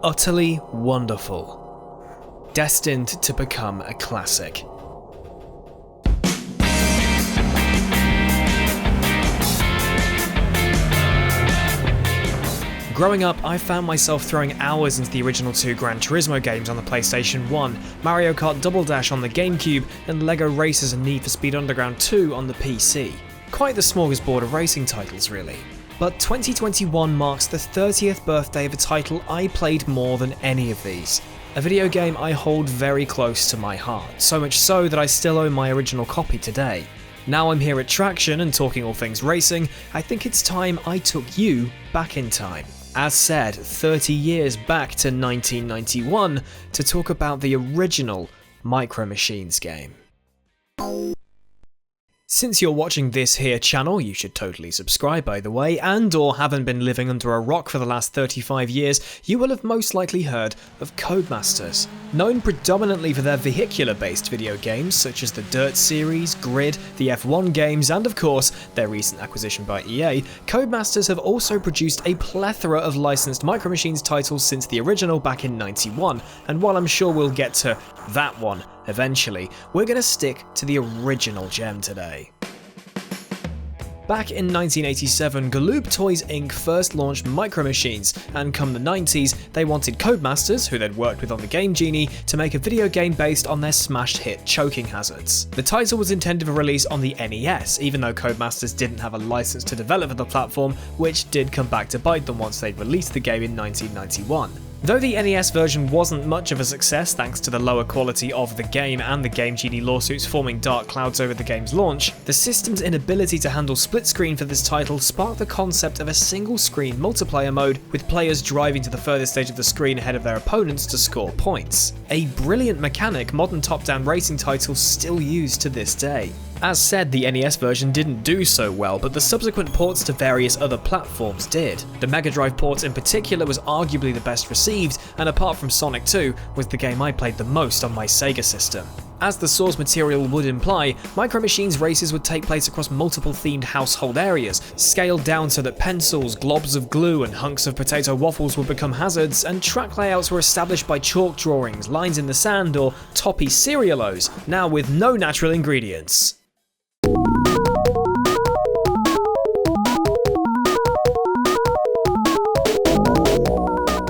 utterly wonderful, destined to become a classic. Growing up, I found myself throwing hours into the original two Gran Turismo games on the PlayStation 1, Mario Kart Double Dash on the GameCube, and LEGO Racers and Need for Speed Underground 2 on the PC. Quite the smorgasbord of racing titles, really. But 2021 marks the 30th birthday of a title I played more than any of these. A video game I hold very close to my heart, so much so that I still own my original copy today. Now I'm here at Traxion and talking all things racing, I think it's time I took you back in time. As said, 30 years back to 1991 to talk about the original Micro Machines game. Since you're watching this here channel, you should totally subscribe by the way, and or haven't been living under a rock for the last 35 years, you will have most likely heard of Codemasters. Known predominantly for their vehicular-based video games such as the Dirt series, Grid, the F1 games, and of course, their recent acquisition by EA, Codemasters have also produced a plethora of licensed Micro Machines titles since the original back in '91, and while I'm sure we'll get to that one eventually, we're going to stick to the original gem today. Back in 1987, Galoob Toys Inc. first launched Micro Machines, and come the 90s, they wanted Codemasters, who they'd worked with on the Game Genie, to make a video game based on their smashed hit Choking Hazards. The title was intended for release on the NES, even though Codemasters didn't have a license to develop for the platform, which did come back to bite them once they'd released the game in 1991. Though the NES version wasn't much of a success thanks to the lower quality of the game and the Game Genie lawsuits forming dark clouds over the game's launch, the system's inability to handle split screen for this title sparked the concept of a single screen multiplayer mode with players driving to the furthest stage of the screen ahead of their opponents to score points. A brilliant mechanic modern top-down racing titles still use to this day. As said, the NES version didn't do so well, but the subsequent ports to various other platforms did. The Mega Drive port in particular was arguably the best received, and apart from Sonic 2, was the game I played the most on my Sega system. As the source material would imply, Micro Machines races would take place across multiple themed household areas, scaled down so that pencils, globs of glue, and hunks of potato waffles would become hazards, and track layouts were established by chalk drawings, lines in the sand, or toppy serialos, now with no natural ingredients.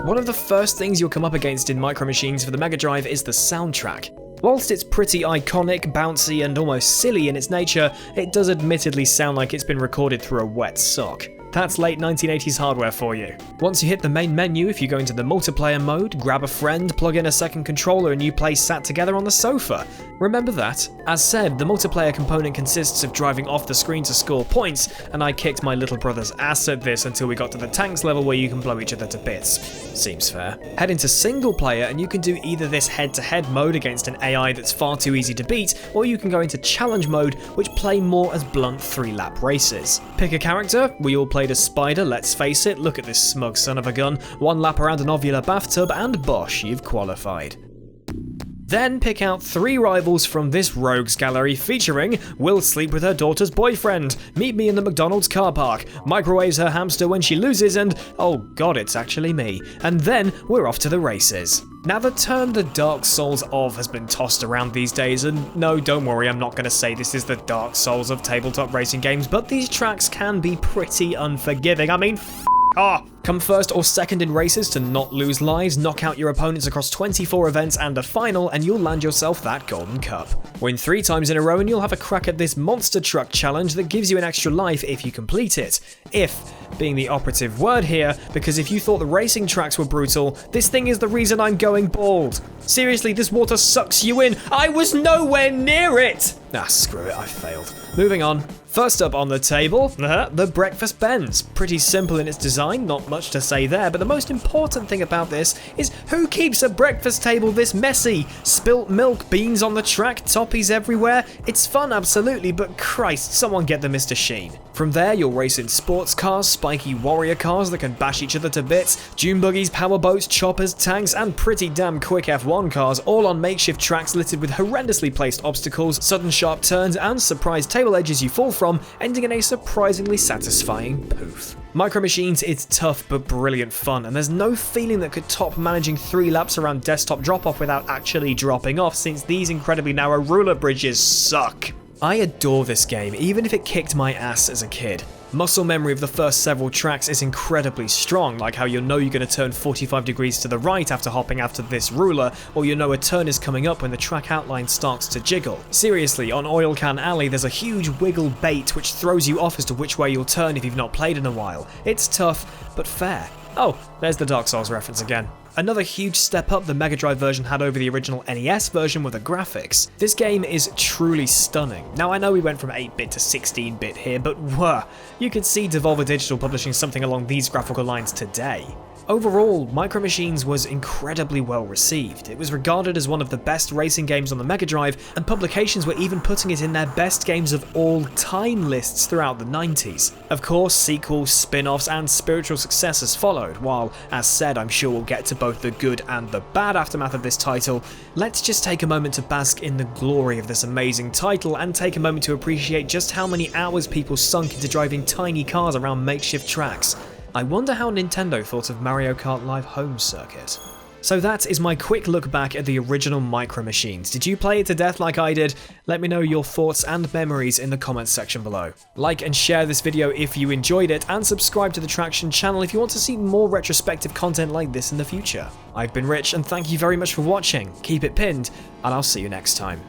One of the first things you'll come up against in Micro Machines for the Mega Drive is the soundtrack. Whilst it's pretty iconic, bouncy, and almost silly in its nature, it does admittedly sound like it's been recorded through a wet sock. That's late 1980s hardware for you. Once you hit the main menu, if you go into the multiplayer mode, grab a friend, plug in a second controller, and you play sat together on the sofa. Remember that? As said, the multiplayer component consists of driving off the screen to score points, and I kicked my little brother's ass at this until we got to the tanks level where you can blow each other to bits. Seems fair. Head into single player and you can do either this head-to-head mode against an AI that's far too easy to beat, or you can go into challenge mode, which play more as blunt 3-lap races. Pick a character. We all played as Spider, let's face it, look at this smug son of a gun, one lap around an ovular bathtub and bosh, you've qualified. Then pick out 3 rivals from this rogues gallery featuring will sleep with her daughter's boyfriend, meet me in the McDonald's car park, microwaves her hamster when she loses, and oh god, it's actually me. And then we're off to the races. Now the term the Dark Souls of has been tossed around these days, and no, don't worry, I'm not going to say this is the Dark Souls of tabletop racing games, but these tracks can be pretty unforgiving. I mean, off. Come first or second in races to not lose lives, knock out your opponents across 24 events and a final, and you'll land yourself that golden cup. Win 3 times in a row and you'll have a crack at this monster truck challenge that gives you an extra life if you complete it. If being the operative word here, because if you thought the racing tracks were brutal, this thing is the reason I'm going bald. Seriously, this water sucks you in. I was nowhere near it! Ah, screw it, I failed. Moving on. First up on the table, the Breakfast Benz. Pretty simple in its design, not much to say there, but the most important thing about this is who keeps a breakfast table this messy? Spilt milk, beans on the track, toppies everywhere. It's fun, absolutely, but Christ, someone get the Mr. Sheen. From there, you'll race in sports cars, spiky warrior cars that can bash each other to bits, dune buggies, powerboats, choppers, tanks, and pretty damn quick F1 cars, all on makeshift tracks littered with horrendously placed obstacles, sudden sharp turns, and surprise table edges you fall from, ending in a surprisingly satisfying poof. Micro Machines is tough but brilliant fun, and there's no feeling that could top managing 3 laps around desktop drop-off without actually dropping off, since these incredibly narrow ruler bridges suck. I adore this game, even if it kicked my ass as a kid. Muscle memory of the first several tracks is incredibly strong, like how you'll know you're going to turn 45 degrees to the right after hopping after this ruler, or you know a turn is coming up when the track outline starts to jiggle. Seriously, on Oil Can Alley there's a huge wiggle bait which throws you off as to which way you'll turn if you've not played in a while. It's tough, but fair. Oh, there's the Dark Souls reference again. Another huge step up the Mega Drive version had over the original NES version were the graphics. This game is truly stunning. Now I know we went from 8-bit to 16-bit here, but you could see Devolver Digital publishing something along these graphical lines today. Overall, Micro Machines was incredibly well received. It was regarded as one of the best racing games on the Mega Drive, and publications were even putting it in their best games of all time lists throughout the 90s. Of course, sequels, spin-offs, and spiritual successors followed, while, as said, I'm sure we'll get to both the good and the bad aftermath of this title. Let's just take a moment to bask in the glory of this amazing title, and take a moment to appreciate just how many hours people sunk into driving tiny cars around makeshift tracks. I wonder how Nintendo thought of Mario Kart Live Home Circuit. So that is my quick look back at the original Micro Machines. Did you play it to death like I did? Let me know your thoughts and memories in the comments section below. Like and share this video if you enjoyed it, and subscribe to the Traxion channel if you want to see more retrospective content like this in the future. I've been Rich, and thank you very much for watching. Keep it pinned, and I'll see you next time.